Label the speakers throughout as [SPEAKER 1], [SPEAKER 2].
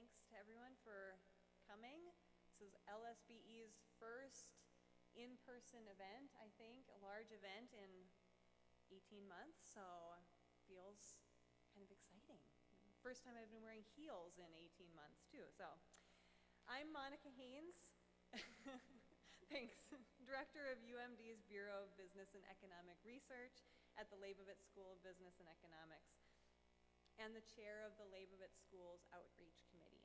[SPEAKER 1] thanks to everyone for coming. This is LSBE's first in-person event, I think, a large event in 18 months, so feels kind of exciting. First time I've been wearing heels in 18 months too. So I'm Monica Haynes, thanks, Director of UMD's Bureau of Business and Economic Research at the Leibovitz School of Business and Economics, and the chair of the Leibovitz School's Outreach Committee.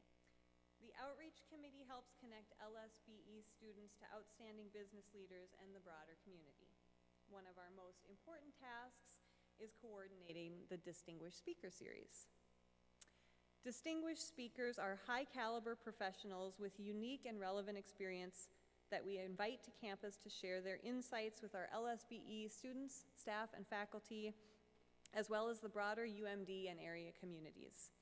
[SPEAKER 1] The Outreach Committee helps connect LSBE students to outstanding business leaders and the broader community. One of our most important tasks is coordinating the Distinguished Speaker Series. Distinguished speakers are high-caliber professionals with unique and relevant experience that we invite to campus to share their insights with our LSBE students, staff, and faculty, as well as the broader UMD and area communities.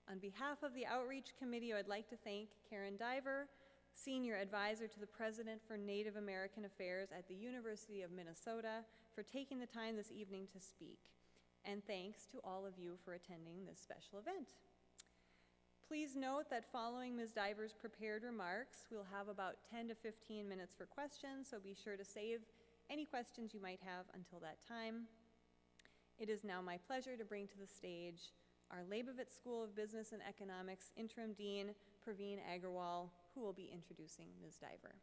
[SPEAKER 1] On behalf of the Outreach Committee, I'd like to thank Karen Diver, Senior Advisor to the President for Native American Affairs at the University of Minnesota, for taking the time this evening to speak. And thanks to all of you for attending this special event. Please note that following Ms. Diver's prepared remarks, we'll have about 10 to 15 minutes for questions, so be sure to save any questions you might have until that time. It is now my pleasure to bring to the stage our Leibovitz School of Business and Economics Interim Dean, Praveen Agarwal, who will be introducing Ms. Diver.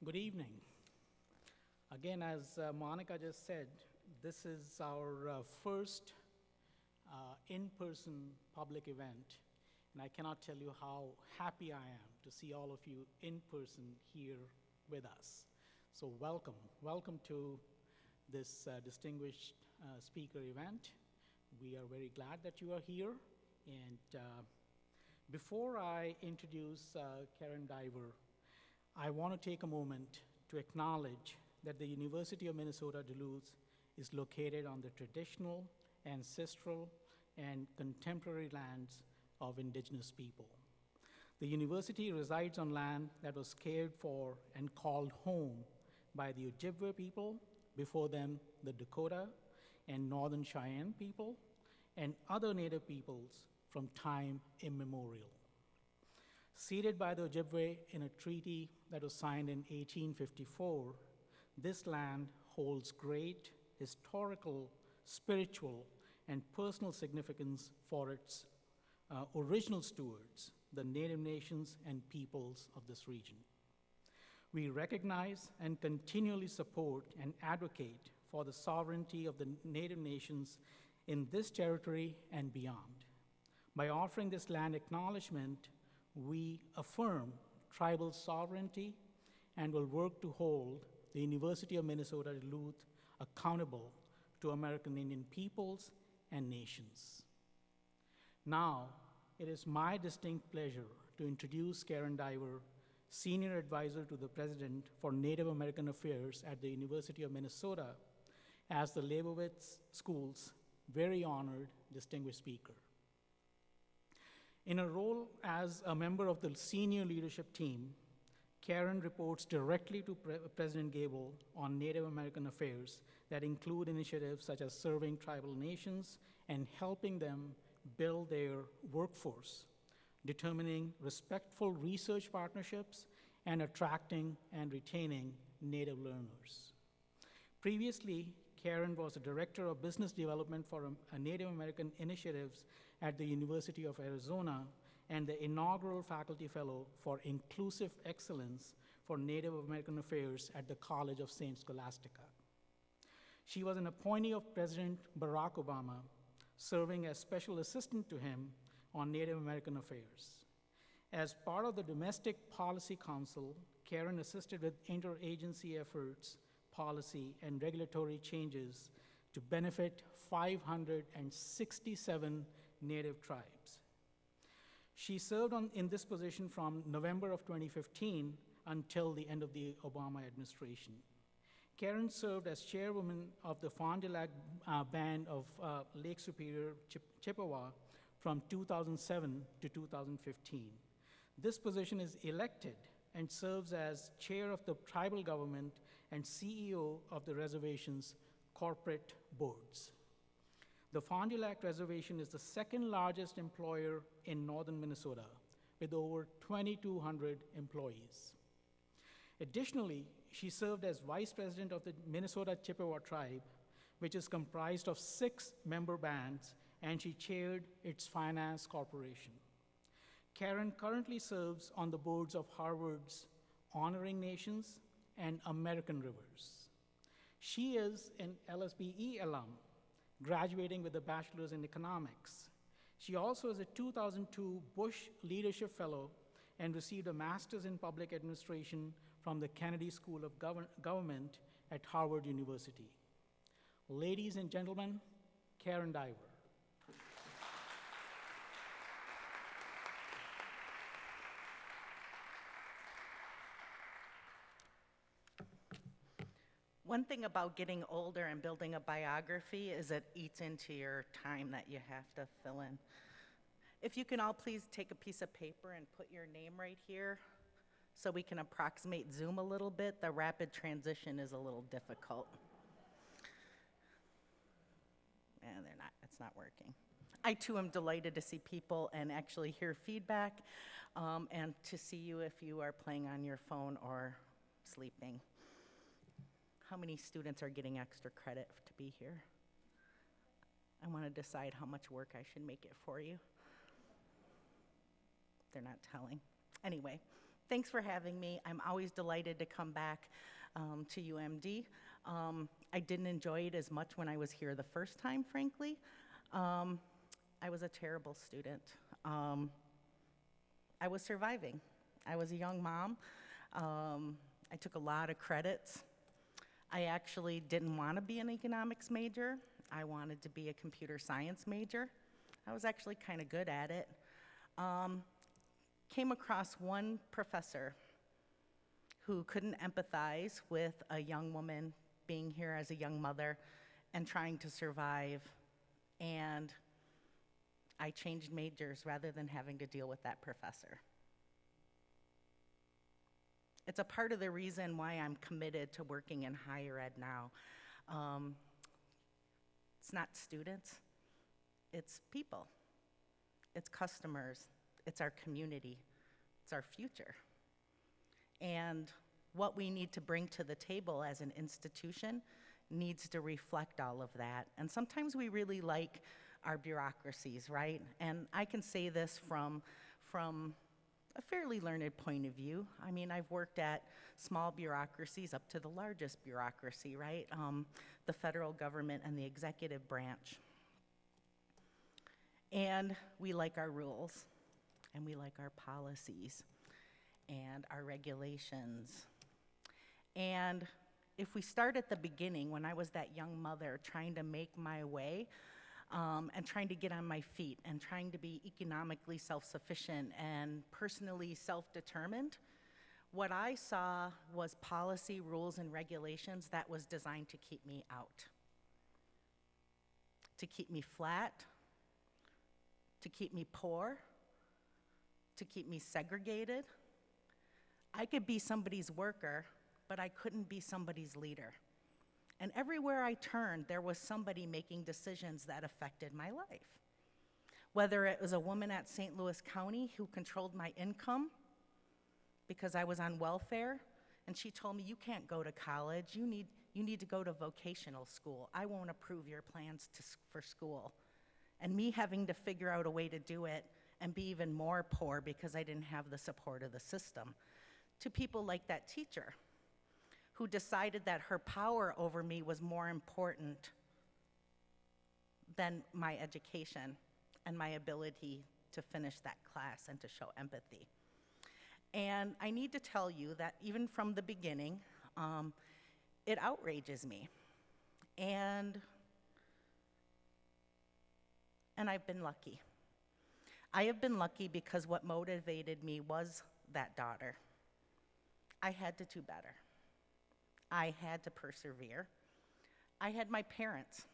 [SPEAKER 2] Good evening. Again, as Monica just said, this is our first in-person public event, and I cannot tell you how happy I am to see all of you in person here with us. So welcome to this distinguished speaker event. We are very glad that you are here, and before I introduce Karen Diver, I want to take a moment to acknowledge that the University of Minnesota Duluth is located on the traditional, ancestral, and contemporary lands of indigenous people. The university resides on land that was cared for and called home by the Ojibwe people, before them the Dakota and Northern Cheyenne people, and other native peoples from time immemorial. Ceded by the Ojibwe in a treaty that was signed in 1854, this land holds great historical, spiritual, and personal significance for its original stewards, the native nations and peoples of this region. We recognize and continually support and advocate for the sovereignty of the native nations in this territory and beyond. By offering this land acknowledgement, we affirm tribal sovereignty and will work to hold the University of Minnesota Duluth accountable to American Indian peoples and nations. Now, it is my distinct pleasure to introduce Karen Diver, Senior Advisor to the President for Native American Affairs at the University of Minnesota, as the Leibovitz School's very honored distinguished speaker. In her role as a member of the senior leadership team, Karen reports directly to President Gable on Native American affairs that include initiatives such as serving tribal nations and helping them build their workforce, determining respectful research partnerships, and attracting and retaining Native learners. Previously, Karen was the Director of Business Development for Native American Initiatives at the University of Arizona and the inaugural Faculty Fellow for Inclusive Excellence for Native American Affairs at the College of St. Scholastica. She was an appointee of President Barack Obama, serving as special assistant to him on Native American affairs. As part of the Domestic Policy Council, Karen assisted with interagency efforts, policy, and regulatory changes to benefit 567 Native tribes. She served in this position from November of 2015 until the end of the Obama administration. Karen served as chairwoman of the Fond du Lac Band of Lake Superior, Chippewa from 2007 to 2015. This position is elected and serves as chair of the tribal government and CEO of the reservation's corporate boards. The Fond du Lac Reservation is the second largest employer in northern Minnesota, with over 2,200 employees. Additionally, she served as vice president of the Minnesota Chippewa tribe, which is comprised of 6 member bands, and she chaired its finance corporation. Karen currently serves on the boards of Harvard's Honoring Nations and American Rivers. She is an LSBE alum, graduating with a bachelor's in economics. She also is a 2002 Bush Leadership Fellow and received a master's in public administration from the Kennedy School of Government at Harvard University. Ladies and gentlemen, Karen Diver.
[SPEAKER 3] One thing about getting older and building a biography is it eats into your time that you have to fill in. If you can all please take a piece of paper and put your name right here so we can approximate Zoom a little bit. The rapid transition is a little difficult. And it's not working. I too am delighted to see people and actually hear feedback and to see you if you are playing on your phone or sleeping. How many students are getting extra credit to be here? I want to decide how much work I should make it for you. They're not telling. Anyway, thanks for having me. I'm always delighted to come back to UMD. I didn't enjoy it as much when I was here the first time, frankly. I was a terrible student. I was surviving. I was a young mom. I took a lot of credits. I actually didn't want to be an economics major. I wanted to be a computer science major. I was actually kind of good at it. Came across one professor who couldn't empathize with a young woman being here as a young mother and trying to survive, and I changed majors rather than having to deal with that professor. It's a part of the reason why I'm committed to working in higher ed now. It's not students, it's people, it's customers, it's our community, it's our future. And what we need to bring to the table as an institution needs to reflect all of that. And sometimes we really like our bureaucracies, right? And I can say this from a fairly learned point of view. I mean, I've worked at small bureaucracies up to the largest bureaucracy, right? The federal government and the executive branch. And we like our rules, and we like our policies, and our regulations. And if we start at the beginning, when I was that young mother trying to make my way, and trying to get on my feet and trying to be economically self-sufficient and personally self-determined, what I saw was policy, rules, and regulations that was designed to keep me out, to keep me flat, to keep me poor, to keep me segregated. I could be somebody's worker, but I couldn't be somebody's leader. And everywhere I turned, there was somebody making decisions that affected my life. Whether it was a woman at St. Louis County who controlled my income because I was on welfare, and she told me, you can't go to college, you need to go to vocational school. I won't approve your plans for school. And me having to figure out a way to do it and be even more poor because I didn't have the support of the system. To people like that teacher who decided that her power over me was more important than my education and my ability to finish that class and to show empathy. And I need to tell you that even from the beginning, it outrages me. And I've been lucky. I have been lucky because what motivated me was that daughter. I had to do better. I had to persevere. I had my parents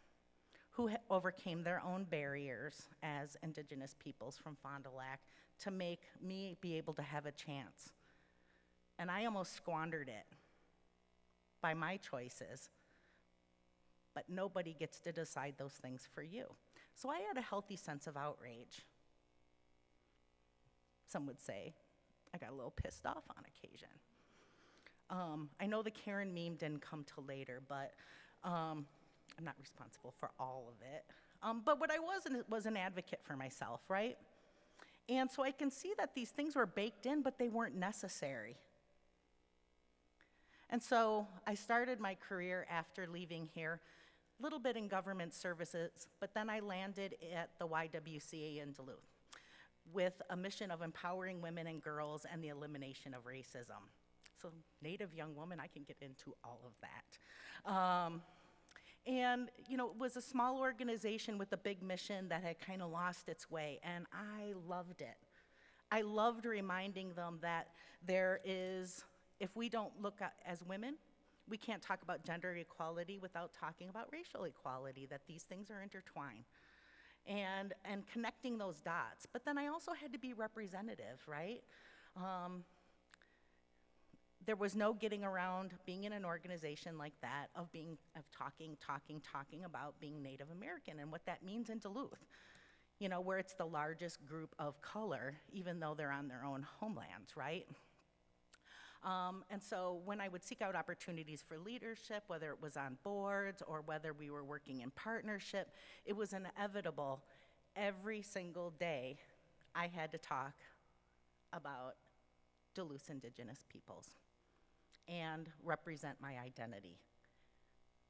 [SPEAKER 3] who overcame their own barriers as Indigenous peoples from Fond du Lac to make me be able to have a chance And I almost squandered it by my choices. But nobody gets to decide those things for you. So I had a healthy sense of outrage. Some would say I got a little pissed off on occasion. I know the Karen meme didn't come till later, but I'm not responsible for all of it. But what I was an advocate for myself, right? And so I can see that these things were baked in, but they weren't necessary. And so I started my career after leaving here, a little bit in government services, but then I landed at the YWCA in Duluth with a mission of empowering women and girls and the elimination of racism. So Native young woman, I can get into all of that. And, you know, it was a small organization with a big mission that had kind of lost its way, and I loved it. I loved reminding them that there is, if we don't look at, as women, we can't talk about gender equality without talking about racial equality, that these things are intertwined, and connecting those dots. But then I also had to be representative, right? There was no getting around being in an organization like that, of talking about being Native American and what that means in Duluth, you know, where it's the largest group of color, even though they're on their own homelands, right? And so when I would seek out opportunities for leadership, whether it was on boards or whether we were working in partnership, it was inevitable. Every single day, I had to talk about Duluth's indigenous peoples and represent my identity.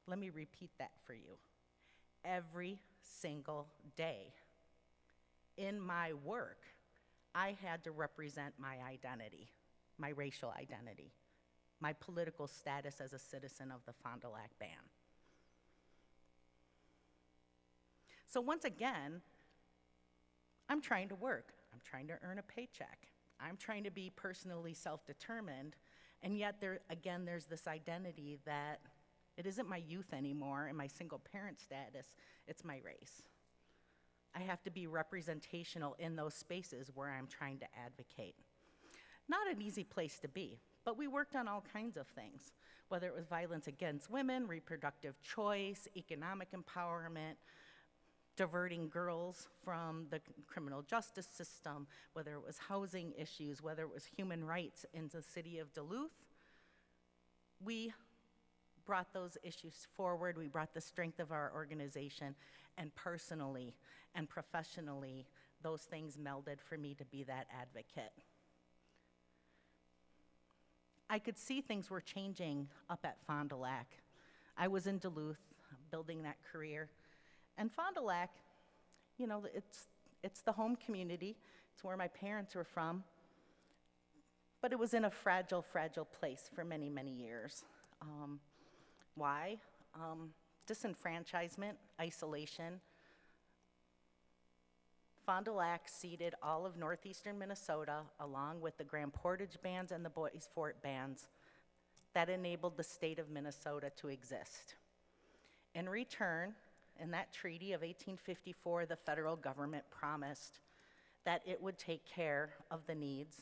[SPEAKER 3] Let me repeat that for you. Every single day in my work, I had to represent my identity, my racial identity, my political status as a citizen of the Fond du Lac Band. So once again, I'm trying to work. I'm trying to earn a paycheck. I'm trying to be personally self-determined, and yet there's this identity that it isn't my youth anymore and my single parent status, it's my race. I have to be representational in those spaces where I'm trying to advocate. Not an easy place to be, but we worked on all kinds of things, whether it was violence against women, reproductive choice, economic empowerment, diverting girls from the criminal justice system, whether it was housing issues, whether it was human rights in the city of Duluth. We brought those issues forward. We brought the strength of our organization, and personally and professionally, those things melded for me to be that advocate. I could see things were changing up at Fond du Lac. I was in Duluth building that career. And Fond du Lac, you know, it's the home community. It's where my parents were from. But it was in a fragile, fragile place for many, many years. Why? Disenfranchisement, isolation. Fond du Lac ceded all of northeastern Minnesota, along with the Grand Portage bands and the Boys Fort bands, that enabled the state of Minnesota to exist. In return, in that treaty of 1854, the federal government promised that it would take care of the needs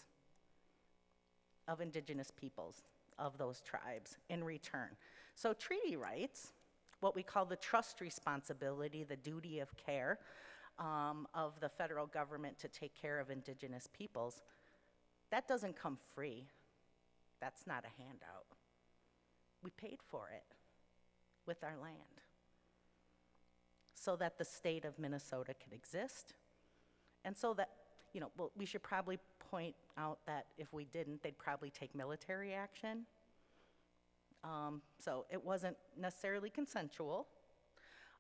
[SPEAKER 3] of indigenous peoples, of those tribes, in return. So treaty rights, what we call the trust responsibility, the duty of care of the federal government to take care of indigenous peoples, that doesn't come free. That's not a handout. We paid for it with our land so that the state of Minnesota could exist, and so that, you know, well, we should probably point out that if we didn't, they'd probably take military action. So it wasn't necessarily consensual,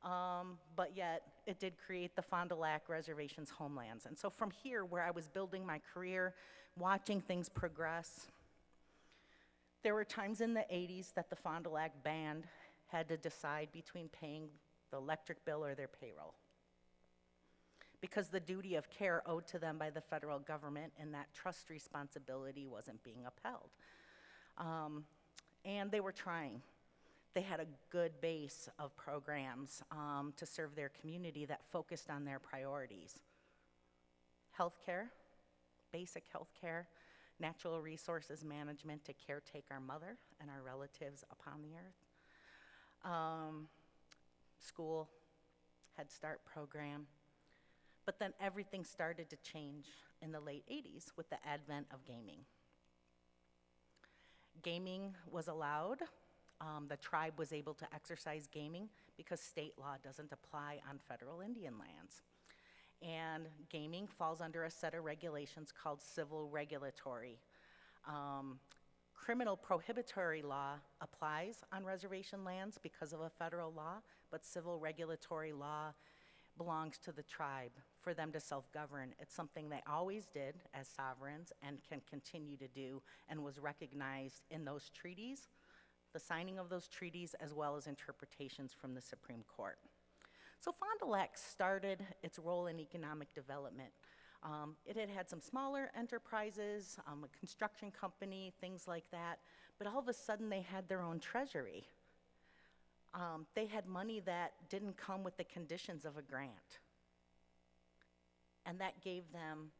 [SPEAKER 3] but yet it did create the Fond du Lac Reservation's homelands. And so from here, where I was building my career, watching things progress, there were times in the 80s that the Fond du Lac Band had to decide between paying the electric bill or their payroll, because the duty of care owed to them by the federal government and that trust responsibility wasn't being upheld. And they were trying. They had a good base of programs to serve their community that focused on their priorities. Healthcare, basic healthcare, natural resources management to caretake our mother and our relatives upon the earth. School, Head Start program. But then everything started to change in the late 80s with the advent of gaming. Gaming was allowed. The tribe was able to exercise gaming because state law doesn't apply on federal Indian lands. And gaming falls under a set of regulations called civil regulatory. Criminal prohibitory law applies on reservation lands because of a federal law, but civil regulatory law belongs to the tribe for them to self-govern. It's something they always did as sovereigns and can continue to do, and was recognized in those treaties, the signing of those treaties, as well as interpretations from the Supreme Court. So Fond du Lac started its role in economic development. It had had some smaller enterprises, a construction company, things like that, but all of a sudden they had their own treasury. They had money that didn't come with the conditions of a grant. And that gave them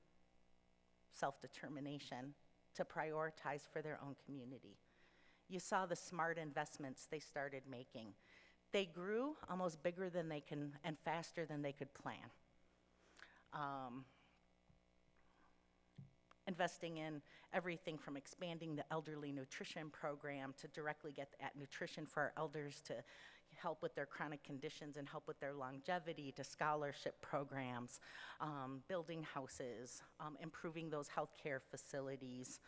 [SPEAKER 3] self-determination to prioritize for their own community. You saw the smart investments they started making. They grew almost bigger than they can and faster than they could plan. Investing in everything from expanding the elderly nutrition program to directly get at nutrition for our elders to help with their chronic conditions and help with their longevity, to scholarship programs, building houses, improving those healthcare facilities,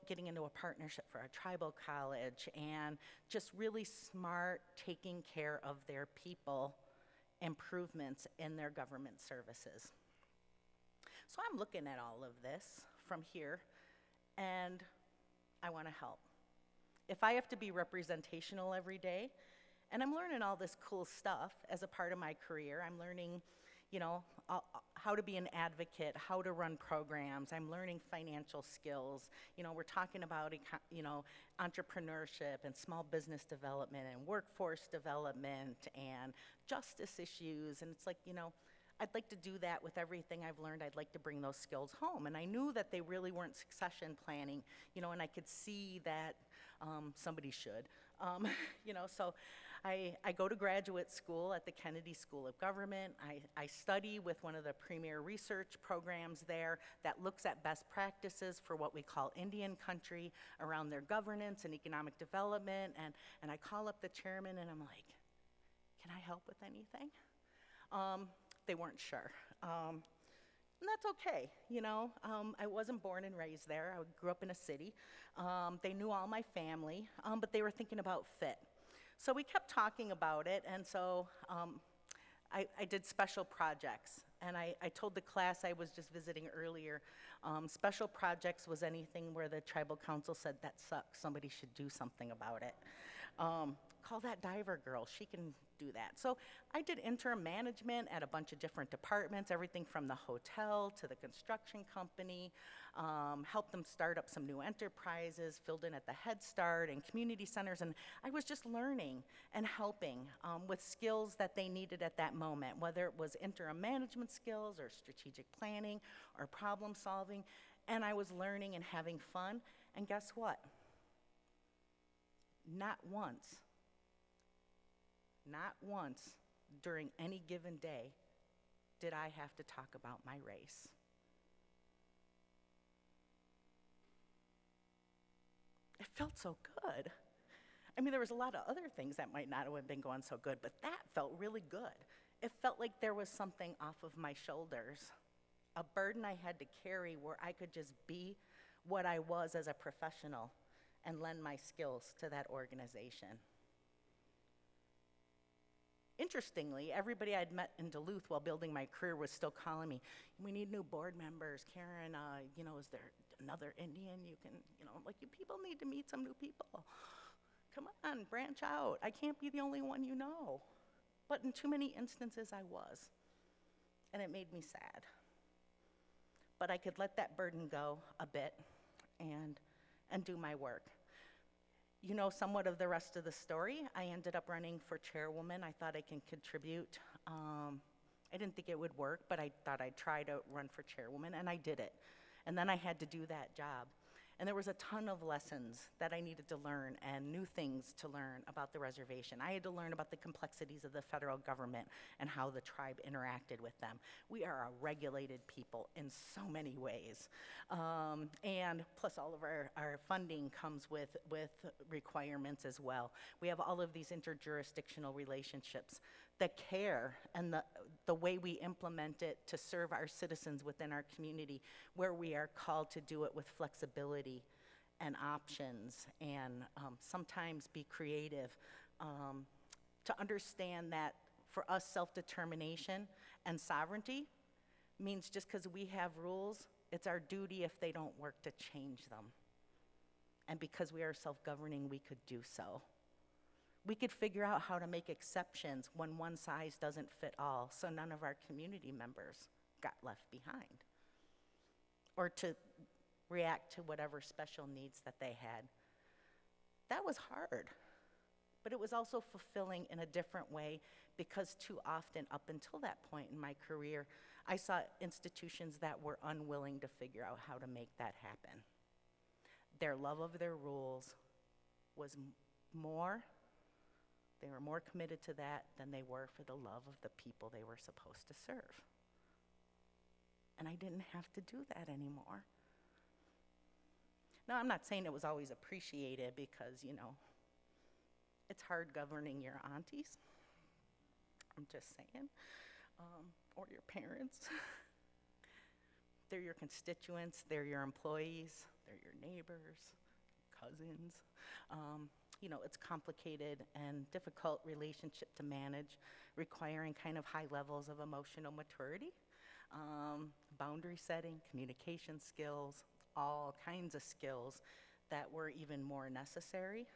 [SPEAKER 3] getting into a partnership for a tribal college, and just really smart taking care of their people, improvements in their government services. So I'm looking at all of this from here, and I want to help. If I have to be representational every day, and I'm learning all this cool stuff as a part of my career, I'm learning, how to be an advocate, how to run programs, I'm learning financial skills. We're talking about, entrepreneurship and small business development and workforce development and justice issues, and it's like, I'd like to do that with everything I've learned. I'd like to bring those skills home. And I knew that they really weren't succession planning, and I could see that somebody should. So I go to graduate school at the Kennedy School of Government. I study with one of the premier research programs there that looks at best practices for what we call Indian country around their governance and economic development. And I call up the chairman and I'm like, can I help with anything? They weren't sure. And that's okay, I wasn't born and raised there. I grew up in a city. They knew all my family, but they were thinking about fit. So we kept talking about it, and so I did special projects. And I told the class I was just visiting earlier, special projects was anything where the tribal council said, that sucks, somebody should do something about it. Call that diver girl, she can do that. So I did interim management at a bunch of different departments, everything from the hotel to the construction company, helped them start up some new enterprises, filled in at the Head Start and community centers, and I was just learning and helping with skills that they needed at that moment, whether it was interim management skills or strategic planning or problem solving, and I was learning and having fun, and guess what? Not once during any given day did I have to talk about my race. It felt so good. I mean, there was a lot of other things that might not have been going so good, but that felt really good. It felt like there was something off of my shoulders, a burden I had to carry where I could just be what I was as a professional and lend my skills to that organization. Interestingly, everybody I'd met in Duluth while building my career was still calling me, we need new board members. Karen, is there another Indian you can, like, you people need to meet some new people. Come on, branch out. I can't be the only one you know. But in too many instances, I was. And it made me sad. But I could let that burden go a bit and do my work. Somewhat of the rest of the story. I ended up running for chairwoman. I thought I can contribute. I didn't think it would work, but I thought I'd try to run for chairwoman, and I did it. And then I had to do that job. And there was a ton of lessons that I needed to learn and new things to learn about the reservation. I had to learn about the complexities of the federal government and how the tribe interacted with them. We are a regulated people in so many ways. And plus all of our funding comes with requirements as well. We have all of these interjurisdictional relationships. The care and the way we implement it to serve our citizens within our community, where we are called to do it with flexibility and options, and sometimes be creative, to understand that for us, self-determination and sovereignty means just because we have rules, it's our duty, if they don't work, to change them. And because we are self-governing, we could do so. We could figure out how to make exceptions when one size doesn't fit all, so none of our community members got left behind, or to react to whatever special needs that they had. That was hard, but it was also fulfilling in a different way, because too often, up until that point in my career, I saw institutions that were unwilling to figure out how to make that happen. Their love of their rules was more. They were more committed to that than they were for the love of the people they were supposed to serve. And I didn't have to do that anymore. Now, I'm not saying it was always appreciated, because, it's hard governing your aunties. I'm just saying. Or your parents. They're your constituents, they're your employees, they're your neighbors, cousins. It's complicated and difficult relationship to manage, requiring kind of high levels of emotional maturity, boundary setting, communication skills, all kinds of skills that were even more necessary.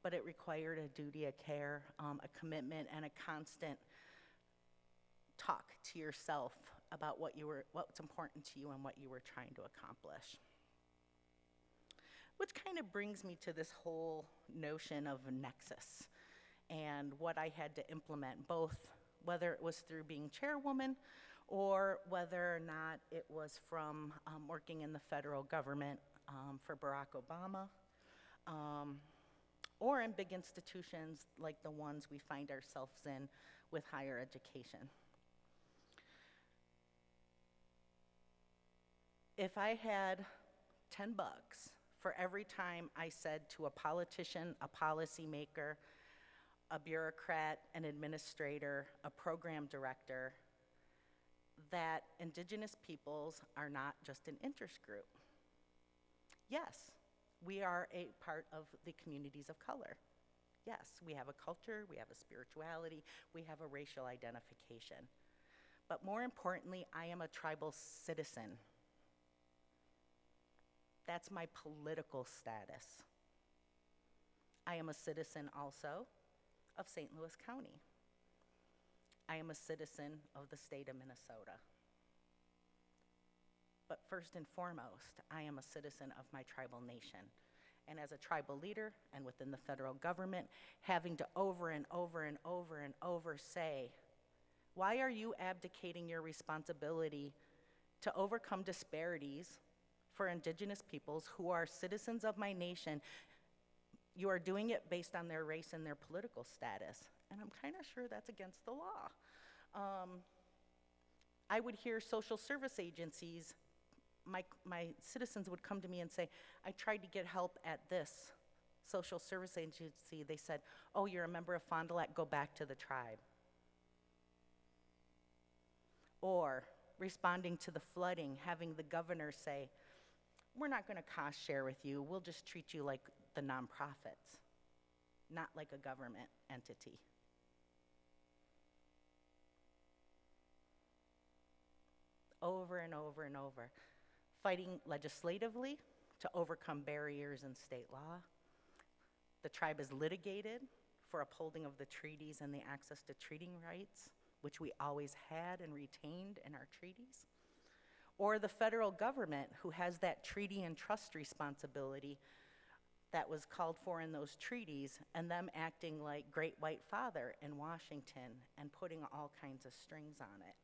[SPEAKER 3] But it required a duty of care, a commitment, and a constant talk to yourself about what's important to you and what you were trying to accomplish. Which kind of brings me to this whole notion of Nexus and what I had to implement, both whether it was through being chairwoman or whether or not it was from working in the federal government for Barack Obama, or in big institutions like the ones we find ourselves in with higher education. If I had $10 for every time I said to a politician, a policymaker, a bureaucrat, an administrator, a program director, that Indigenous peoples are not just an interest group. Yes, we are a part of the communities of color. Yes, we have a culture, we have a spirituality, we have a racial identification. But more importantly, I am a tribal citizen. That's my political status. I am a citizen also of St. Louis County. I am a citizen of the state of Minnesota. But first and foremost, I am a citizen of my tribal nation. And as a tribal leader and within the federal government, having to over and over and over and over say, why are you abdicating your responsibility to overcome disparities for Indigenous peoples who are citizens of my nation? You are doing it based on their race and their political status. And I'm kind of sure that's against the law. I would hear social service agencies, my citizens would come to me and say, I tried to get help at this social service agency. They said, oh, you're a member of Fond du Lac, go back to the tribe. Or responding to the flooding, having the governor say, we're not going to cost share with you, we'll just treat you like the nonprofits, not like a government entity. Over and over and over. Fighting legislatively to overcome barriers in state law. The tribe is litigated for upholding of the treaties and the access to treating rights, which we always had and retained in our treaties. Or the federal government, who has that treaty and trust responsibility that was called for in those treaties, and them acting like Great White Father in Washington and putting all kinds of strings on it.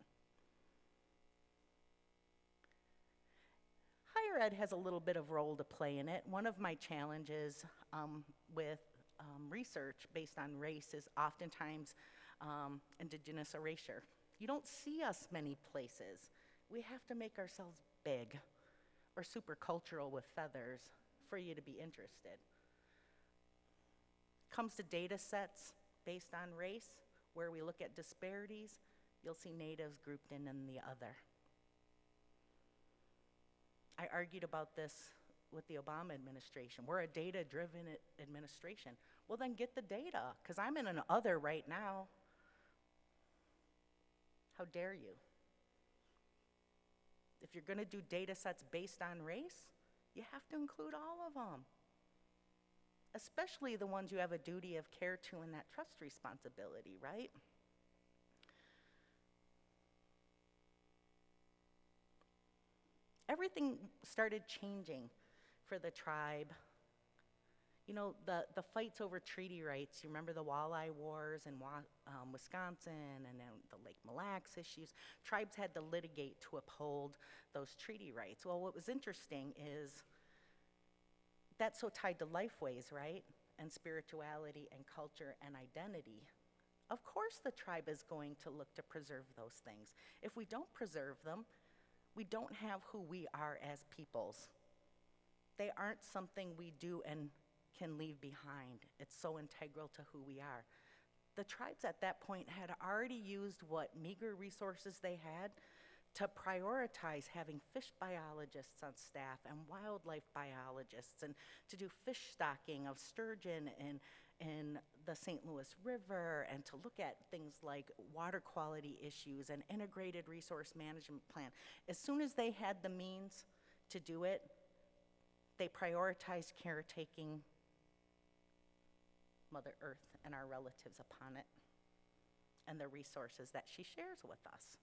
[SPEAKER 3] higher ed has a little bit of role to play in it. One of my challenges with research based on race is oftentimes indigenous erasure. You don't see us many places. We have to make ourselves big or super cultural with feathers for you to be interested. Comes to data sets based on race, where we look at disparities, you'll see natives grouped in the other. I argued about this with the Obama administration. We're a data-driven administration. Well, then get the data, because I'm in an other right now. How dare you? If you're going to do data sets based on race, you have to include all of them, especially the ones you have a duty of care to and that trust responsibility, right? Everything started changing for the tribe. You know, the fights over treaty rights, you remember the walleye wars in Wisconsin, and then the Lake Mille Lacs issues. Tribes had to litigate to uphold those treaty rights. Well, what was interesting is that's so tied to lifeways, right? And spirituality and culture and identity. Of course the tribe is going to look to preserve those things. If we don't preserve them, we don't have who we are as peoples. They aren't something we do and can leave behind. It's so integral to who we are. The tribes at that point had already used what meager resources they had to prioritize having fish biologists on staff and wildlife biologists, and to do fish stocking of sturgeon in the St. Louis River, and to look at things like water quality issues and integrated resource management plan. As soon as they had the means to do it, they prioritized caretaking Mother Earth and our relatives upon it and the resources that she shares with us.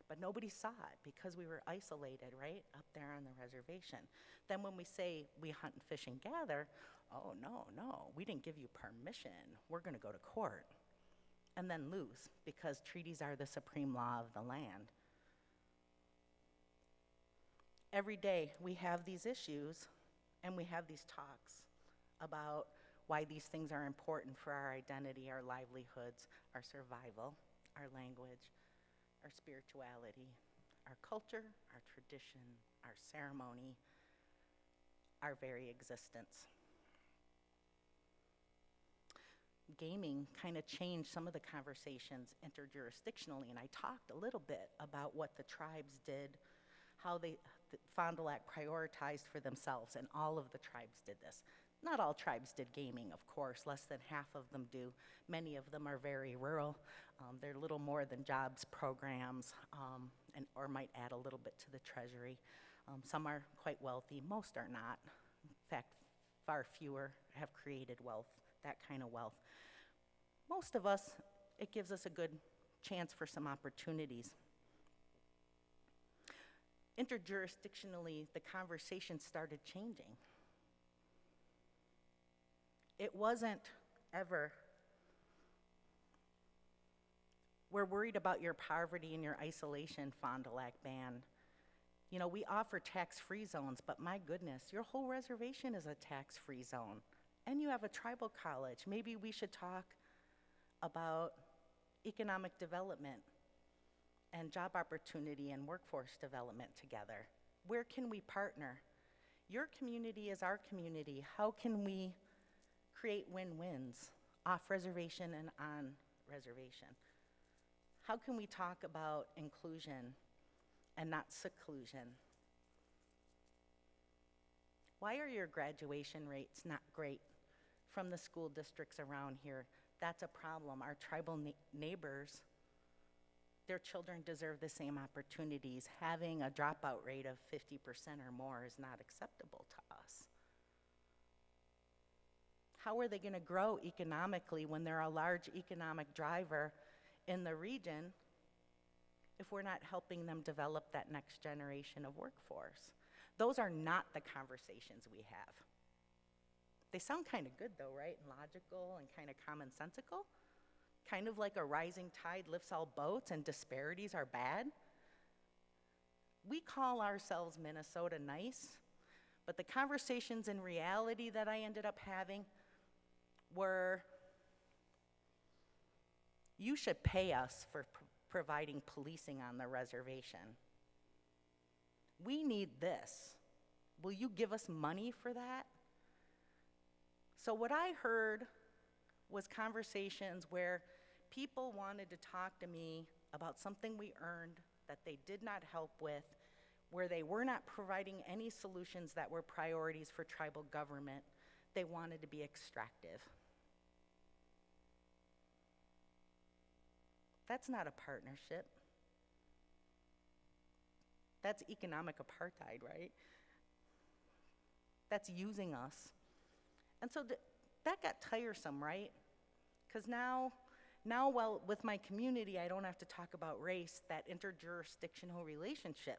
[SPEAKER 3] But nobody saw it because we were isolated, right, up there on the reservation. Then when we say we hunt and fish and gather, oh, no, we didn't give you permission. We're going to go to court. And then lose, because treaties are the supreme law of the land. Every day we have these issues and we have these talks about why these things are important for our identity, our livelihoods, our survival, our language, our spirituality, our culture, our tradition, our ceremony, our very existence. Gaming kind of changed some of the conversations interjurisdictionally, and I talked a little bit about what the tribes did, how Fond du Lac prioritized for themselves, and all of the tribes did this. Not all tribes did gaming, of course. Less than half of them do. Many of them are very rural. They're little more than jobs programs, or might add a little bit to the treasury. Some are quite wealthy. Most are not. In fact, far fewer have created wealth, that kind of wealth. Most of us, it gives us a good chance for some opportunities. Interjurisdictionally, the conversation started changing. It wasn't ever, we're worried about your poverty and your isolation, Fond du Lac Band. You know, we offer tax-free zones, but my goodness, your whole reservation is a tax-free zone. And you have a tribal college. Maybe we should talk about economic development and job opportunity and workforce development together. Where can we partner? Your community is our community. How can we create win-wins off reservation and on reservation? How can we talk about inclusion and not seclusion? Why are your graduation rates not great from the school districts around here? That's a problem. Our tribal neighbors, their children deserve the same opportunities. Having a dropout rate of 50% or more is not acceptable to us. How are they going to grow economically when they're a large economic driver in the region if we're not helping them develop that next generation of workforce? Those are not the conversations we have. They sound kind of good though, right? And logical and kind of commonsensical. Kind of like a rising tide lifts all boats and disparities are bad. We call ourselves Minnesota nice, but the conversations in reality that I ended up having were, you should pay us for providing policing on the reservation. We need this. Will you give us money for that? So what I heard was conversations where people wanted to talk to me about something we earned that they did not help with, where they were not providing any solutions that were priorities for tribal government. They wanted to be extractive. That's not a partnership. That's economic apartheid, right? That's using us. And so that got tiresome, right? Because now, well, with my community, I don't have to talk about race, that interjurisdictional relationship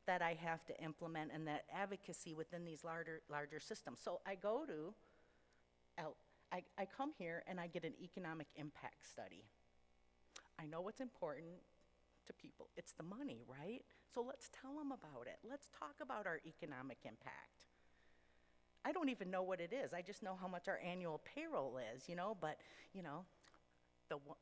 [SPEAKER 3] that I have to implement and that advocacy within these larger systems. So I go to, I come here and I get an economic impact study. I know what's important to people. It's the money, right? So let's tell them about it. Let's talk about our economic impact. I don't even know what it is. I just know how much our annual payroll is, but,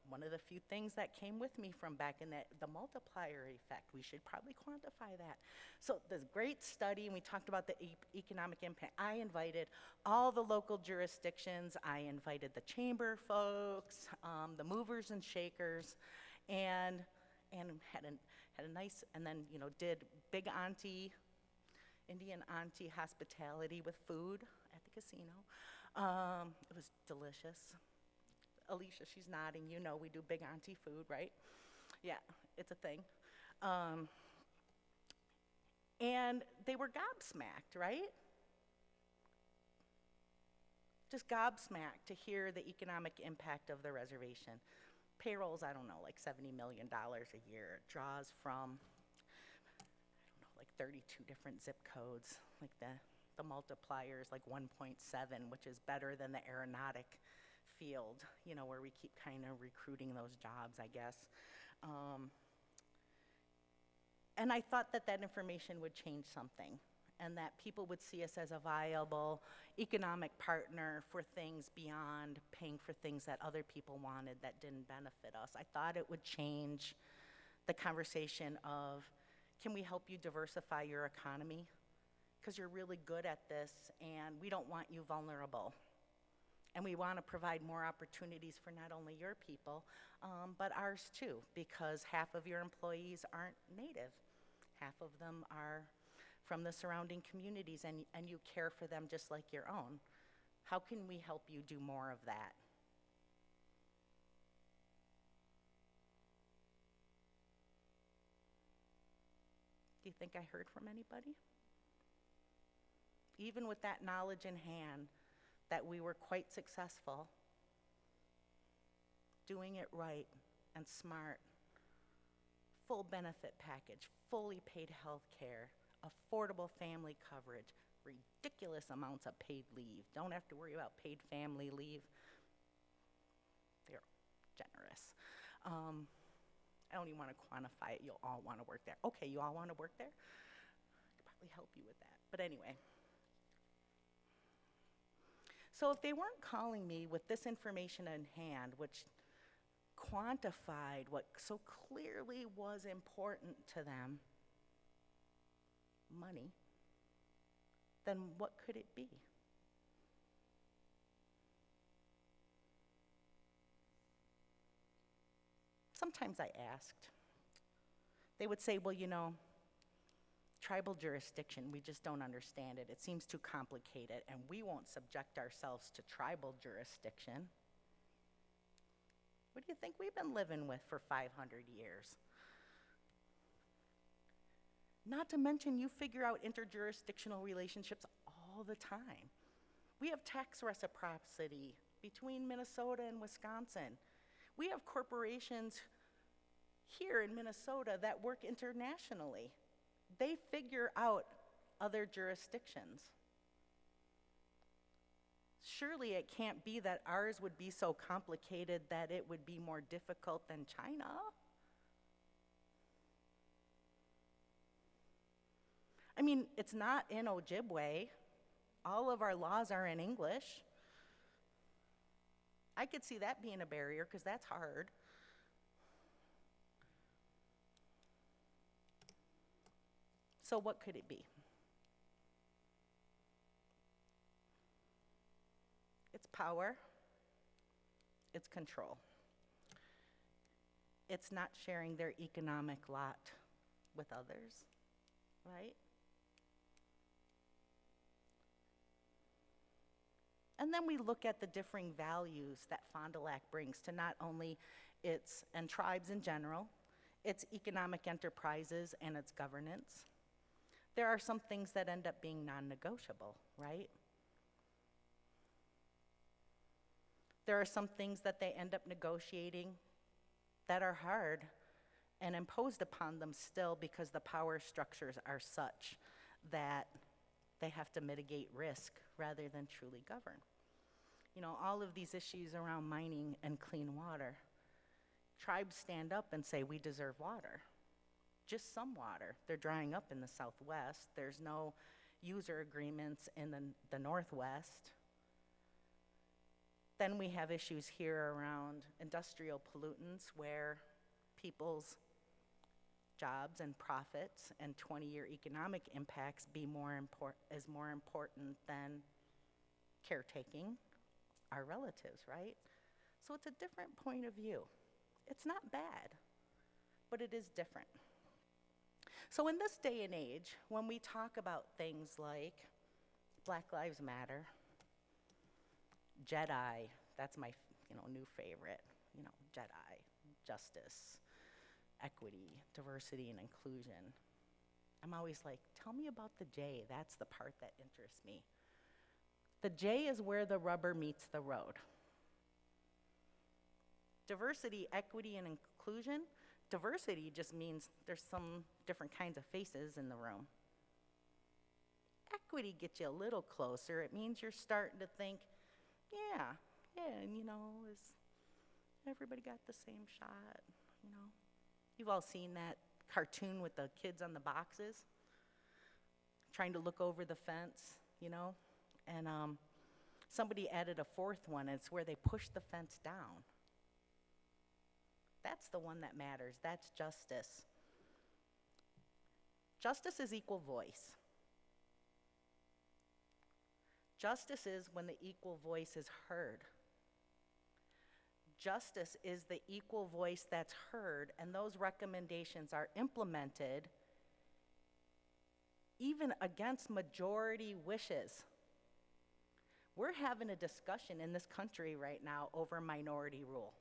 [SPEAKER 3] one of the few things that came with me from back in the multiplier effect, we should probably quantify that. So this great study, and we talked about the economic impact. I invited all the local jurisdictions. I invited the chamber folks, the movers and shakers, and had a nice, and then, did big auntie, Indian auntie hospitality with food at the casino. It was delicious. Alicia, she's nodding, we do big auntie food, right? Yeah, it's a thing. And they were gobsmacked, right? Just gobsmacked to hear the economic impact of the reservation. Payrolls, I don't know, like $70 million a year. It draws from, 32 different zip codes, like the multiplier is like 1.7, which is better than the aeronautic field, where we keep kind of recruiting those jobs, I guess. And I thought that information would change something, and that people would see us as a viable economic partner for things beyond paying for things that other people wanted that didn't benefit us. I thought it would change the conversation of, can we help you diversify your economy? Because you're really good at this, and we don't want you vulnerable. And we want to provide more opportunities for not only your people, but ours too, because half of your employees aren't native. Half of them are from the surrounding communities, and you care for them just like your own. How can we help you do more of that? Do you think I heard from anybody? Even with that knowledge in hand, that we were quite successful, doing it right and smart, full benefit package, fully paid health care, affordable family coverage, ridiculous amounts of paid leave. Don't have to worry about paid family leave. They're generous. I don't even want to quantify it. You'll all want to work there. Okay, you all want to work there? I could probably help you with that. But anyway. So if they weren't calling me with this information in hand, which quantified what so clearly was important to them, money, then what could it be? Sometimes I asked. They would say, well, tribal jurisdiction, we just don't understand it. It seems too complicated, and we won't subject ourselves to tribal jurisdiction. What do you think we've been living with for 500 years? Not to mention, you figure out interjurisdictional relationships all the time. We have tax reciprocity between Minnesota and Wisconsin. We have corporations here in Minnesota that work internationally. They figure out other jurisdictions. Surely it can't be that ours would be so complicated that it would be more difficult than China. I mean, it's not in Ojibwe. All of our laws are in English. I could see that being a barrier because that's hard. So what could it be? It's power. It's control. It's not sharing their economic lot with others, right? And then we look at the differing values that Fond du Lac brings to not only its, and tribes in general, its economic enterprises and its governance. There are some things that end up being non-negotiable, right? There are some things that they end up negotiating that are hard and imposed upon them still because the power structures are such that they have to mitigate risk rather than truly govern. You know, all of these issues around mining and clean water, tribes stand up and say, we deserve water. Just some water. They're drying up in the Southwest. There's no user agreements in the Northwest. Then we have issues here around industrial pollutants where people's jobs and profits and 20-year economic impacts is more important than caretaking our relatives, right? So it's a different point of view. It's not bad, but it is different. So in this day and age, when we talk about things like Black Lives Matter, Jedi, that's my new favorite, Jedi, justice, equity, diversity, and inclusion. I'm always like, tell me about the J. That's the part that interests me. The J is where the rubber meets the road. Diversity, equity, and inclusion. Diversity just means there's some different kinds of faces in the room. Equity gets you a little closer. It means you're starting to think, yeah, and is everybody got the same shot, You've all seen that cartoon with the kids on the boxes, trying to look over the fence, and somebody added a fourth one, and it's where they push the fence down. That's the one that matters. That's justice. Justice is equal voice. Justice is when the equal voice is heard. Justice is the equal voice that's heard, and those recommendations are implemented even against majority wishes. We're having a discussion in this country right now over minority rule.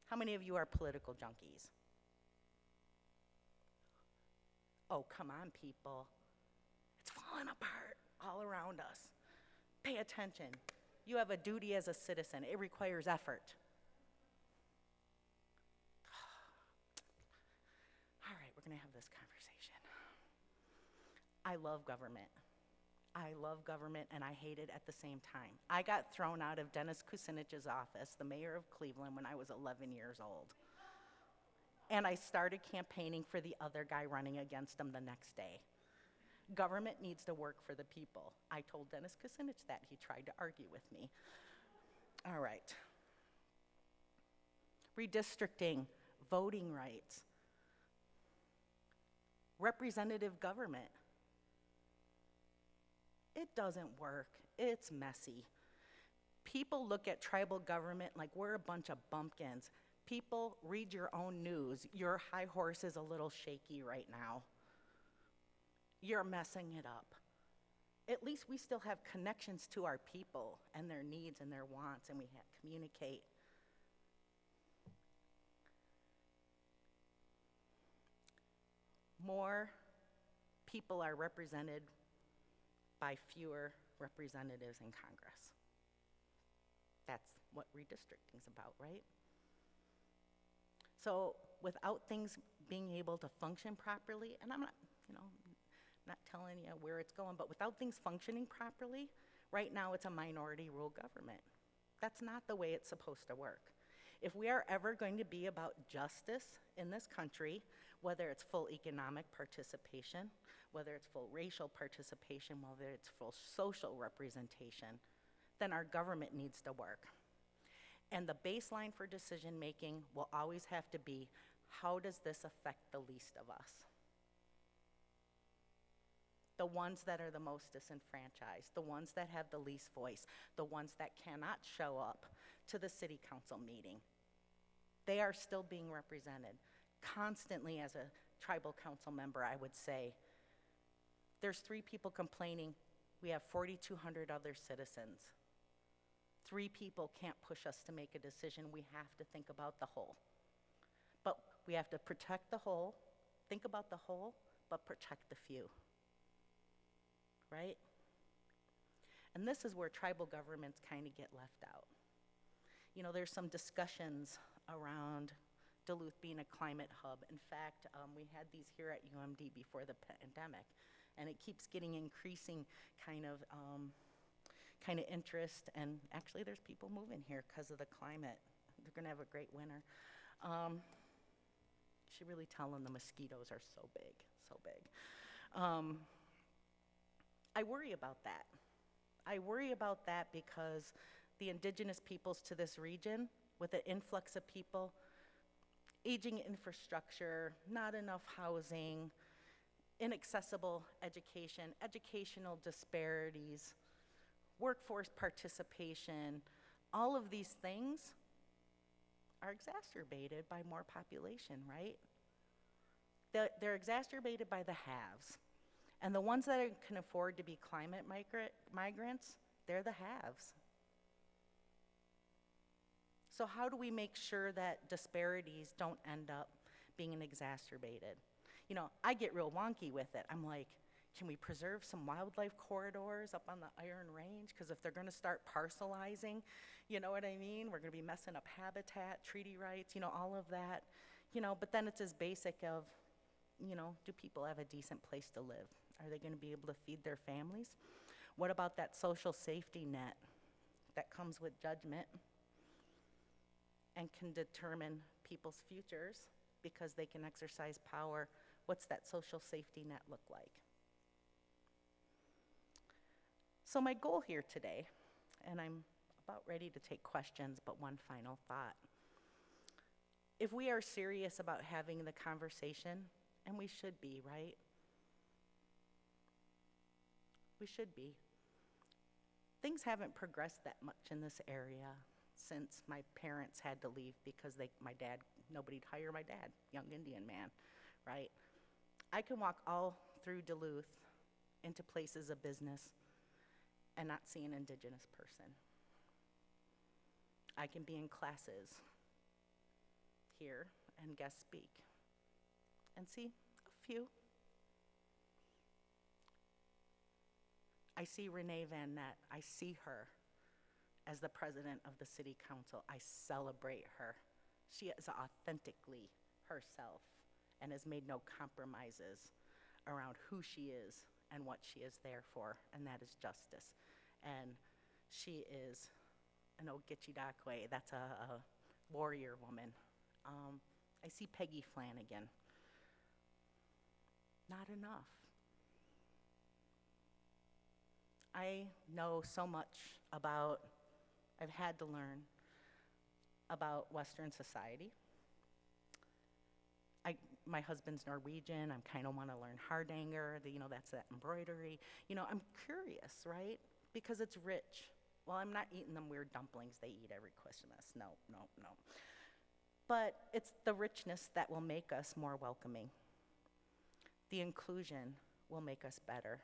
[SPEAKER 3] How many of you are political junkies? Oh, come on, people. It's falling apart all around us. Pay attention. You have a duty as a citizen. It requires effort. All right, we're going to have this conversation. I love government. I love government, and I hate it at the same time. I got thrown out of Dennis Kucinich's office, the mayor of Cleveland, when I was 11 years old. And I started campaigning for the other guy running against him the next day. Government needs to work for the people. I told Dennis Kucinich that. He tried to argue with me. All right. Redistricting, voting rights, representative government. It doesn't work. It's messy. People look at tribal government like we're a bunch of bumpkins. People, read your own news. Your high horse is a little shaky right now. You're messing it up. At least we still have connections to our people and their needs and their wants, and we communicate. More people are represented by fewer representatives in Congress. That's what redistricting is about, right? So without things being able to function properly, and I'm not telling you where it's going, but without things functioning properly, right now it's a minority rule government. That's not the way it's supposed to work. If we are ever going to be about justice in this country, whether it's full economic participation, whether it's full racial participation, whether it's full social representation, then our government needs to work. And the baseline for decision-making will always have to be, how does this affect the least of us? The ones that are the most disenfranchised, the ones that have the least voice, the ones that cannot show up to the city council meeting. They are still being represented. Constantly, as a tribal council member, I would say, there's 3 people complaining, we have 4,200 other citizens. 3 people can't push us to make a decision. We have to think about the whole. But we have to protect the whole, think about the whole, but protect the few. Right? And this is where tribal governments kind of get left out. You know, there's some discussions around Duluth being a climate hub. In fact, we had these here at UMD before the pandemic, and it keeps getting increasing kind of interest, and actually there's people moving here because of the climate. They're gonna have a great winter. Should really tell them the mosquitoes are so big, so big. I worry about that. I worry about that because the indigenous peoples to this region, with an influx of people, aging infrastructure, not enough housing, inaccessible education, educational disparities, workforce participation, all of these things are exacerbated by more population, right? They're exacerbated by the haves. And the ones that can afford to be climate migrants, they're the haves. So how do we make sure that disparities don't end up being exacerbated? You know, I get real wonky with it. I'm like, can we preserve some wildlife corridors up on the Iron Range? Because if they're gonna start parcelizing, you know what I mean? We're gonna be messing up habitat, treaty rights, you know, all of that. You know, but then it's as basic of, you know, do people have a decent place to live? Are they gonna be able to feed their families? What about that social safety net that comes with judgment and can determine people's futures because they can exercise power? What's that social safety net look like? So my goal here today, and I'm about ready to take questions, but one final thought. If we are serious about having the conversation, and we should be, right? We should be. Things haven't progressed that much in this area since my parents had to leave because nobody'd hire my dad, young Indian man, right? I can walk all through Duluth into places of business and not see an indigenous person. I can be in classes here and guest speak and see a few. I see Renee Van Nett. I see her as the president of the city council. I celebrate her. She is authentically herself and has made no compromises around who she is and what she is there for, and that is justice. And she is an Ogichidakwe, that's a warrior woman. I see Peggy Flanagan. Not enough. I know so much about, I've had to learn about Western society. My husband's Norwegian. I kind of want to learn hardanger, that's that embroidery. I'm curious, right? Because it's rich. Well, I'm not eating them weird dumplings they eat every Christmas. No. But it's the richness that will make us more welcoming. The inclusion will make us better.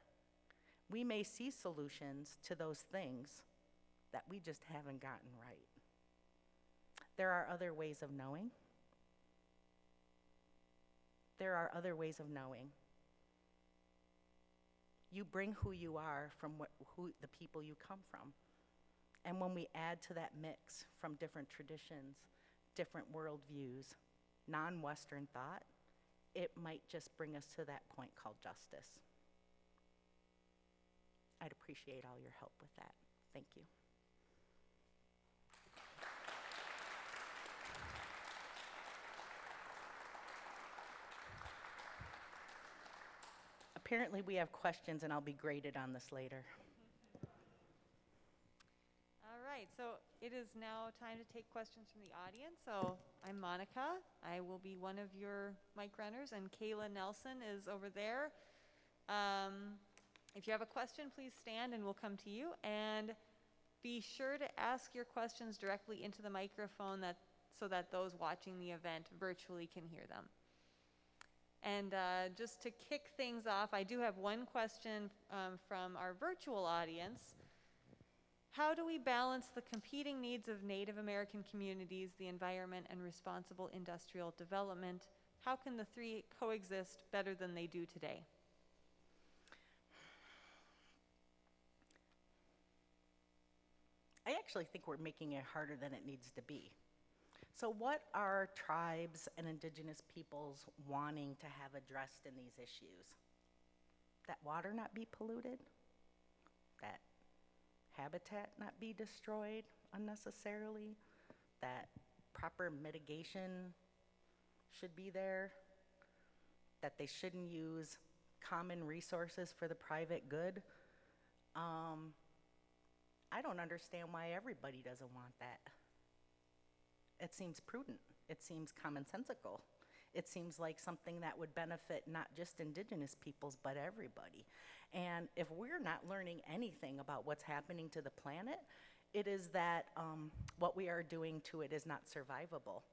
[SPEAKER 3] We may see solutions to those things that we just haven't gotten right. There are other ways of knowing. There are other ways of knowing. You bring who you are from the people you come from. And when we add to that mix from different traditions, different worldviews, non-Western thought, it might just bring us to that point called justice. I'd appreciate all your help with that. Thank you. apparently we have questions, and I'll be graded on this later.
[SPEAKER 1] All right, so it is now time to take questions from the audience. So I'm Monica. I will be one of your mic runners, and Kayla Nelson is over there. If you have a question, please stand and we'll come to you. And be sure to ask your questions directly into the microphone so that those watching the event virtually can hear them. And just to kick things off, I do have one question from our virtual audience. How do we balance the competing needs of Native American communities, the environment, and responsible industrial development? How can the three coexist better than they do today?
[SPEAKER 3] I actually think we're making it harder than it needs to be. So what are tribes and indigenous peoples wanting to have addressed in these issues? That water not be polluted, that habitat not be destroyed unnecessarily, that proper mitigation should be there, that they shouldn't use common resources for the private good. I don't understand why everybody doesn't want that. It seems prudent. It seems commonsensical. It seems like something that would benefit not just indigenous peoples, but everybody. And if we're not learning anything about what's happening to the planet, it is that what we are doing to it is not survivable.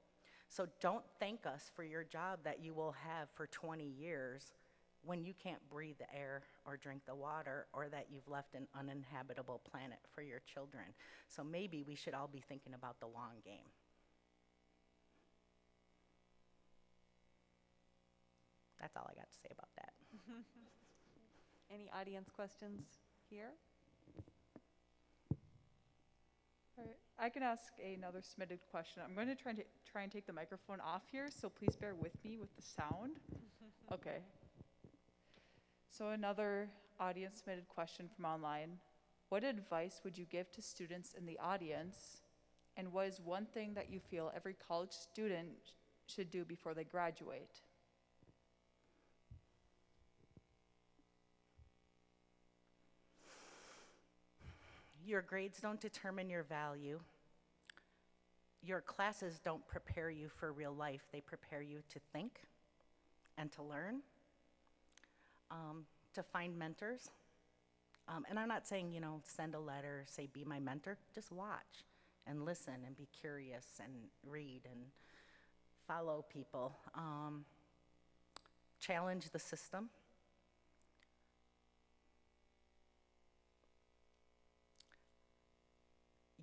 [SPEAKER 3] So don't thank us for your job that you will have for 20 years when you can't breathe the air or drink the water, or that you've left an uninhabitable planet for your children. So maybe we should all be thinking about the long game. That's all I got to say about that.
[SPEAKER 1] Any audience questions here?
[SPEAKER 4] All right, I can ask another submitted question. I'm going to try and take the microphone off here, so please bear with me with the sound. Okay. So another audience submitted question from online. What advice would you give to students in the audience? And what is one thing that you feel every college student should do before they graduate?
[SPEAKER 3] Your grades don't determine your value. Your classes don't prepare you for real life. They prepare you to think and to learn, to find mentors. And I'm not saying, send a letter, say, be my mentor. Just watch and listen and be curious and read and follow people. Challenge the system.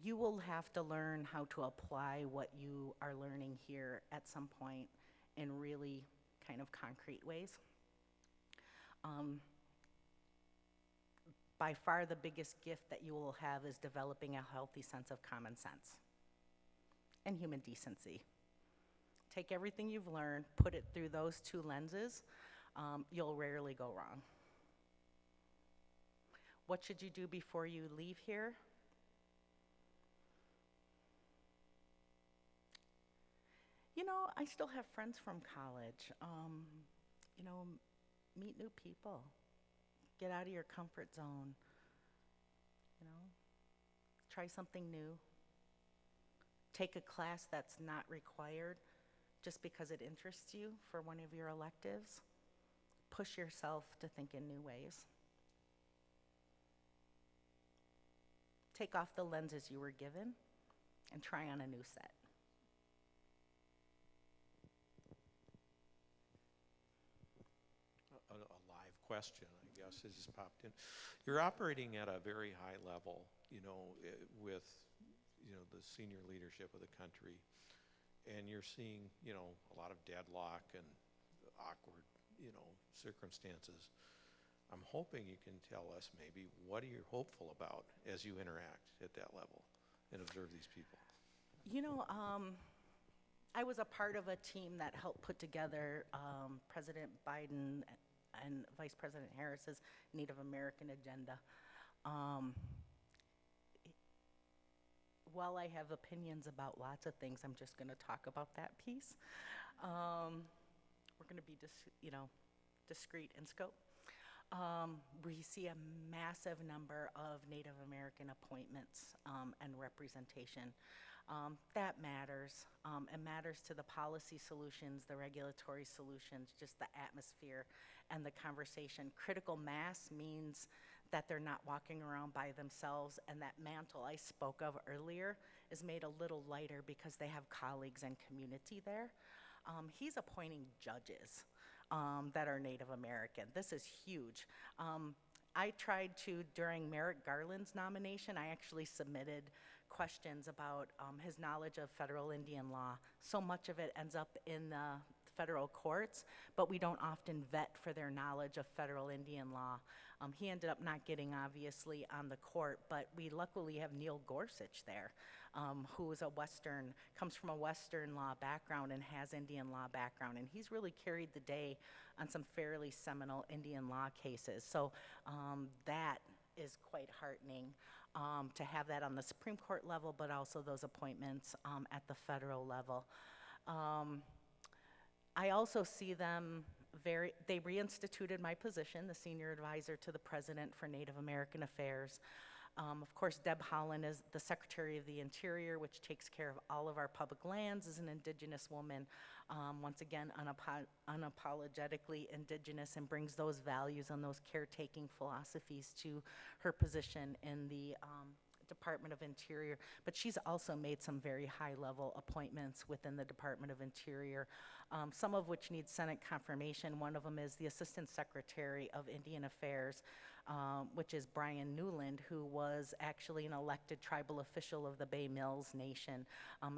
[SPEAKER 3] You will have to learn how to apply what you are learning here at some point in really kind of concrete ways. By far the biggest gift that you will have is developing a healthy sense of common sense and human decency. Take everything you've learned, put it through those two lenses, you'll rarely go wrong. What should you do before you leave here? I still have friends from college. Meet new people. Get out of your comfort zone. Try something new. Take a class that's not required just because it interests you for one of your electives. Push yourself to think in new ways. Take off the lenses you were given and try on a new set.
[SPEAKER 5] A live question, I guess, has just popped in. You're operating at a very high level, with, the senior leadership of the country, and you're seeing, a lot of deadlock and awkward, circumstances. I'm hoping you can tell us maybe what are you hopeful about as you interact at that level and observe these people?
[SPEAKER 3] I was a part of a team that helped put together President Biden and Vice President Harris's Native American agenda. While I have opinions about lots of things, I'm just going to talk about that piece. We're going to be discreet in scope. We see a massive number of Native American appointments and representation. That matters. It matters to the policy solutions, the regulatory solutions, just the atmosphere and the conversation. Critical mass means that they're not walking around by themselves, and that mantle I spoke of earlier is made a little lighter because they have colleagues and community there. He's appointing judges that are Native American. This is huge. I tried to, during Merrick Garland's nomination, I actually submitted questions about his knowledge of federal Indian law. So much of it ends up in the federal courts, but we don't often vet for their knowledge of federal Indian law. He ended up not getting, obviously, on the court, but we luckily have Neil Gorsuch there, who is comes from a Western law background and has Indian law background, and he's really carried the day on some fairly seminal Indian law cases. So that is quite heartening to have that on the Supreme Court level, but also those appointments at the federal level. I also see them they reinstituted my position, the senior advisor to the president for Native American Affairs. Of course, Deb Haaland is the Secretary of the Interior, which takes care of all of our public lands, is an Indigenous woman, once again, unapologetically Indigenous, and brings those values and those caretaking philosophies to her position in the Department of Interior. But she's also made some very high-level appointments within the Department of Interior, some of which need Senate confirmation. One of them is the Assistant Secretary of Indian Affairs, which is Brian Newland, who was actually an elected tribal official of the Bay Mills Nation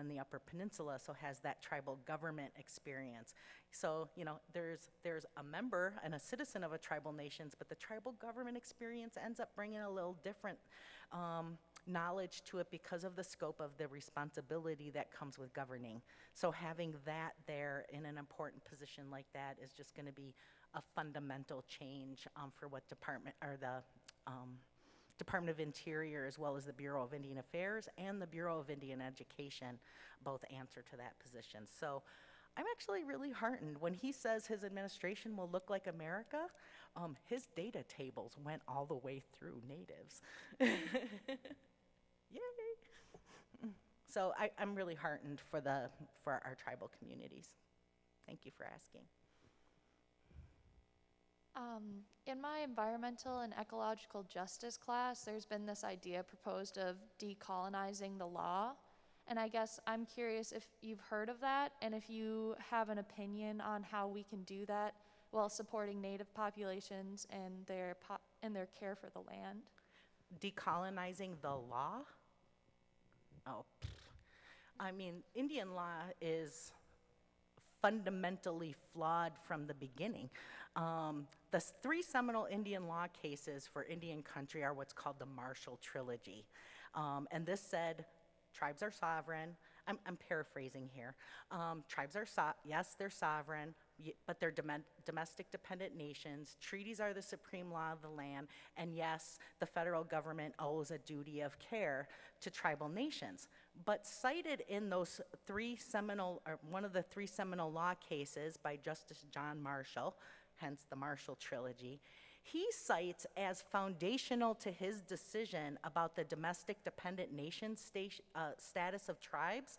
[SPEAKER 3] in the Upper Peninsula, so has that tribal government experience. So, you know, there's a member and a citizen of a tribal nations, but the tribal government experience ends up bringing a little different knowledge to it because of the scope of the responsibility that comes with governing. So having that there in an important position like that is just going to be a fundamental change for what Department of Interior, as well as the Bureau of Indian Affairs and the Bureau of Indian Education, both answer to that position. So I'm actually really heartened. When he says his administration will look like America, his data tables went all the way through natives. Yay! So I'm really heartened for our tribal communities. Thank you for asking.
[SPEAKER 6] In my environmental and ecological justice class, there's been this idea proposed of decolonizing the law. And I guess I'm curious if you've heard of that and if you have an opinion on how we can do that while supporting Native populations and their care for the land.
[SPEAKER 3] Decolonizing the law? Oh, I mean, Indian law is fundamentally flawed from the beginning. The three seminal Indian law cases for Indian country are what's called the Marshall Trilogy. And this said, tribes are sovereign. I'm paraphrasing here. Tribes are, yes, they're sovereign, but they're domestic dependent nations. Treaties are the supreme law of the land. And yes, the federal government owes a duty of care to tribal nations. But cited in those one of the three seminal law cases by Justice John Marshall, hence the Marshall Trilogy, he cites as foundational to his decision about the domestic dependent nation status of tribes,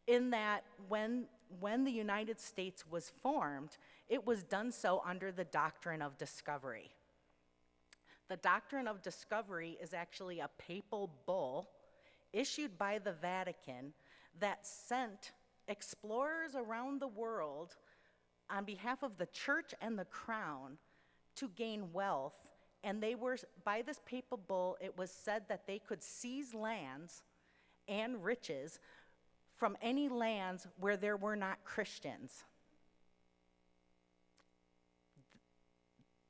[SPEAKER 3] in that when the United States was formed, it was done so under the Doctrine of Discovery. The Doctrine of Discovery is actually a papal bull issued by the Vatican that sent explorers around the world on behalf of the church and the crown to gain wealth, and they were, by this papal bull, it was said that they could seize lands and riches from any lands where there were not Christians.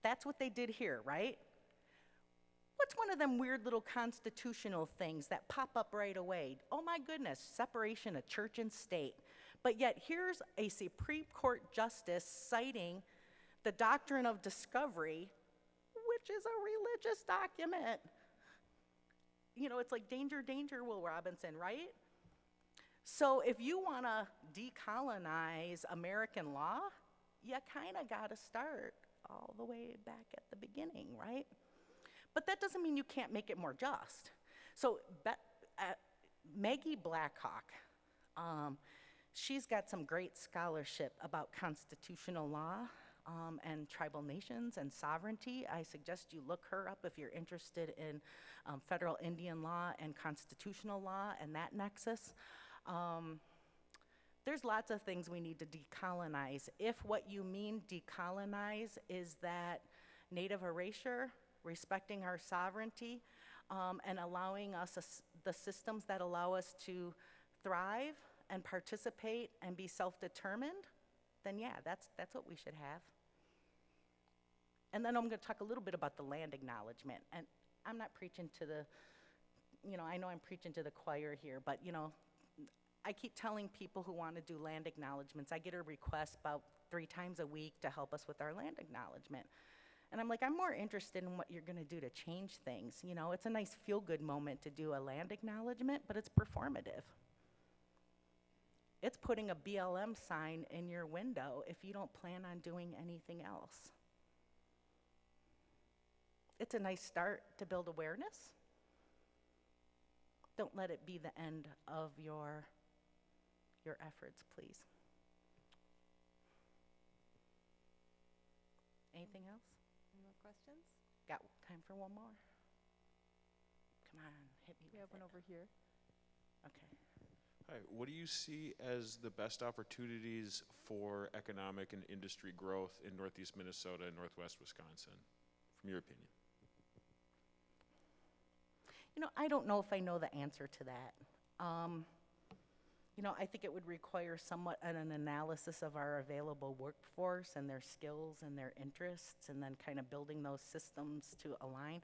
[SPEAKER 3] That's what they did here, right? What's one of them weird little constitutional things that pop up right away? Oh my goodness, separation of church and state. But yet here's a Supreme Court justice citing the Doctrine of Discovery, which is a religious document. You know, it's like danger, danger, Will Robinson, right? So if you want to decolonize American law, you kind of got to start all the way back at the beginning, right? But that doesn't mean you can't make it more just. So Maggie Blackhawk, she's got some great scholarship about constitutional law and tribal nations and sovereignty. I suggest you look her up if you're interested in federal Indian law and constitutional law and that nexus. There's lots of things we need to decolonize. If what you mean decolonize is that native erasure, respecting our sovereignty, and allowing us the systems that allow us to thrive and participate and be self-determined, then yeah, that's what we should have. And then I'm going to talk a little bit about the land acknowledgement. And I'm not preaching to the, I know I'm preaching to the choir here, but I keep telling people who want to do land acknowledgements, I get a request about 3 times a week to help us with our land acknowledgement. And I'm like, I'm more interested in what you're going to do to change things. It's a nice feel-good moment to do a land acknowledgement, but it's performative. It's putting a BLM sign in your window if you don't plan on doing anything else. It's a nice start to build awareness. Don't let it be the end of your efforts, please. Anything else?
[SPEAKER 1] Any more questions?
[SPEAKER 3] Got time for one more? Come on, hit me
[SPEAKER 4] We have
[SPEAKER 3] with
[SPEAKER 4] one
[SPEAKER 3] it.
[SPEAKER 4] over here.
[SPEAKER 3] Okay.
[SPEAKER 7] Hi, what do you see as the best opportunities for economic and industry growth in Northeast Minnesota and Northwest Wisconsin, from your opinion?
[SPEAKER 3] I don't know if I know the answer to that. I think it would require somewhat an analysis of our available workforce and their skills and their interests, and then kind of building those systems to align.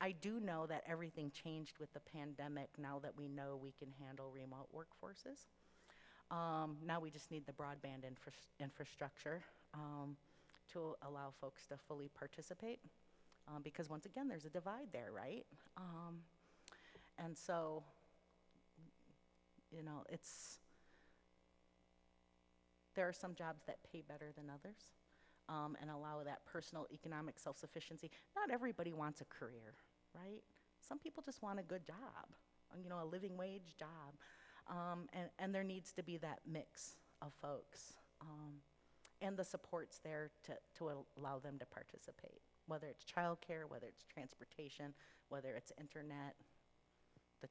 [SPEAKER 3] I do know that everything changed with the pandemic now that we know we can handle remote workforces. Now we just need the broadband infrastructure to allow folks to fully participate, because once again, there's a divide there, right? And so, there are some jobs that pay better than others, and allow that personal economic self-sufficiency. Not everybody wants a career, right? Some people just want a good job, a living wage job. And there needs to be that mix of folks, and the supports there to allow them to participate, whether it's childcare, whether it's transportation, whether it's internet, the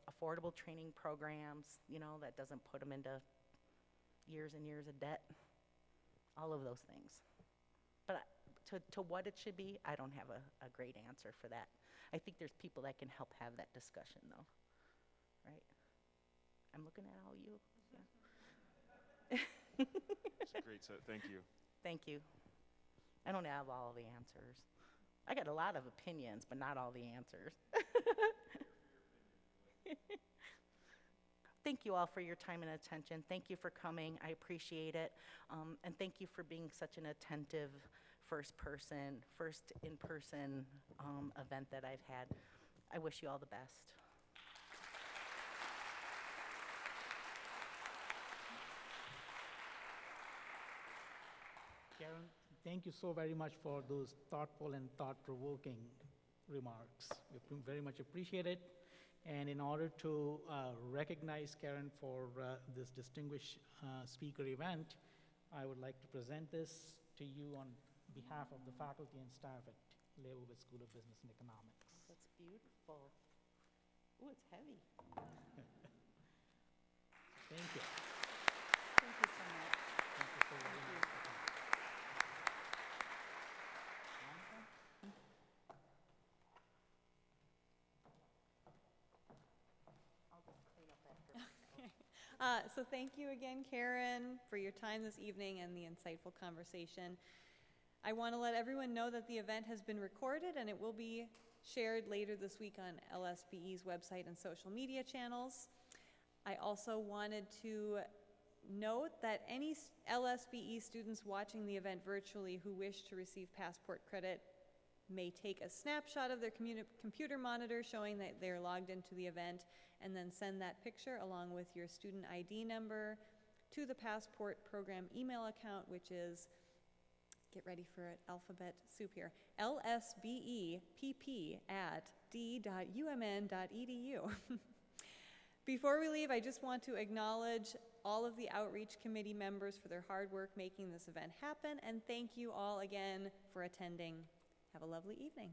[SPEAKER 3] affordable training programs, that doesn't put them into years and years of debt, all of those things. But to what it should be, I don't have a great answer for that. I think there's people that can help have that discussion, though, right? I'm looking at all you. Yeah.
[SPEAKER 7] That's a great set, thank you.
[SPEAKER 3] Thank you. I don't have all the answers. I got a lot of opinions, but not all the answers. Thank you all for your time and attention. Thank you for coming. I appreciate it. And thank you for being such an attentive first in-person event that I've had. I wish you all the best.
[SPEAKER 2] Karen, thank you so very much for those thoughtful and thought-provoking remarks. We very much appreciate it. And in order to recognize Karen for this distinguished speaker event, I would like to present this to you on behalf of the faculty and staff at Leibovitz School of Business and Economics.
[SPEAKER 3] That's beautiful. Ooh, it's heavy.
[SPEAKER 2] Thank you.
[SPEAKER 3] Thank you so much.
[SPEAKER 2] Thank you so very much.
[SPEAKER 3] I'll just clean up after.
[SPEAKER 1] So thank you again, Karen, for your time this evening and the insightful conversation. I want to let everyone know that the event has been recorded and it will be shared later this week on LSBE's website and social media channels. I also wanted to note that any LSBE students watching the event virtually who wish to receive passport credit may take a snapshot of their computer monitor showing that they're logged into the event, and then send that picture along with your student ID number to the passport program email account, which is get ready for it, alphabet soup here, lsbepp@d.umn.edu. Before we leave, I just want to acknowledge all of the Outreach Committee members for their hard work making this event happen, and thank you all again for attending. Have a lovely evening.